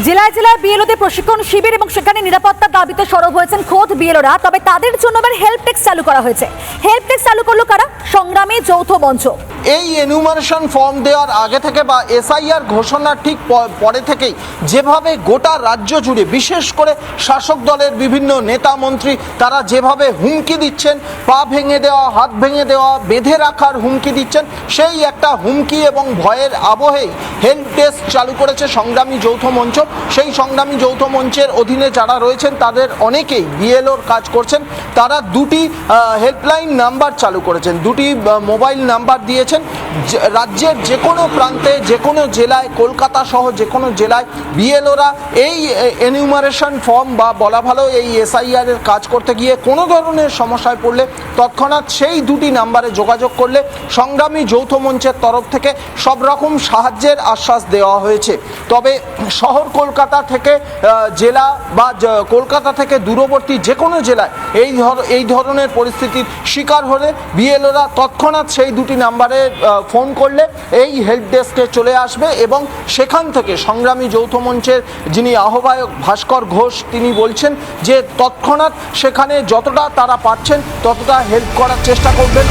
জেলায় জেলায় বিএলওদের প্রশিক্ষণ শিবির এবং সেখানে নিরাপত্তার দাবিতে সরব হয়েছেন খোদ বিএলওরা। তবে তাদের জন্য এবার হেল্প ডেস্ক চালু করা হয়েছে। হেল্প ডেস্ক চালু করলো কারা? সংগ্রামী যৌথ মঞ্চ। এই এনুমারেশন ফর্ম দেওয়ার আগে থেকে বা এসআইআর ঘোষণার ঠিক পরে থেকেই যেভাবে গোটা রাজ্য জুড়ে বিশেষ করে শাসক দলের বিভিন্ন নেতা মন্ত্রী তারা যেভাবে হুমকি দিচ্ছেন, পা ভেঙে দেওয়া, হাত ভেঙে দেওয়া, বেঁধে রাখার হুমকি দিচ্ছেন, সেই একটা হুমকি এবং ভয়ের আবহেই হেল্প ডেস্ক চালু করেছে সংগ্রামী যৌথ মঞ্চ। সেই সংগ্রামী যৌথ মঞ্চের অধীনে যারা রয়েছেন তাদের অনেকেই বিএলওর কাজ করছেন। তারা দুটি হেল্পলাইন নাম্বার চালু করেছেন, দুটি মোবাইল নাম্বার দিয়েছেন। রাজ্যের যে কোনো প্রান্তে, যে কোনো জেলায়, কলকাতা সহ যে কোনো জেলায় বিএলওরা এই এনিউমারেশন ফর্ম বা বলা ভালো এই এসআইআর এর কাজ করতে গিয়ে কোনো ধরনের সমস্যায় পড়লে তৎক্ষণাৎ সেই দুটি নাম্বারে যোগাযোগ করলে সংগ্রামী যৌথ মঞ্চের তরফ থেকে সব রকম সাহায্যের আশ্বাস দেওয়া হয়েছে। তবে শহর কলকাতা থেকে জেলা বা কলকাতা থেকে দূরবর্তী যে কোনো জেলায় এই ধরনের পরিস্থিতির শিকার হলে বিএলওরা তৎক্ষণাৎ সেই দুটি নাম্বারে ফোন করলে এই হেল্প ডেস্কে চলে আসবে এবং সেখান থেকে সংগ্রামী যৌথ মঞ্চের যিনি আহ্বায়ক ভাস্কর ঘোষ তিনি বলছেন যে তৎক্ষণাৎ সেখানে যতটা তারা পারছেন ততটা হেল্প করার চেষ্টা করবেন।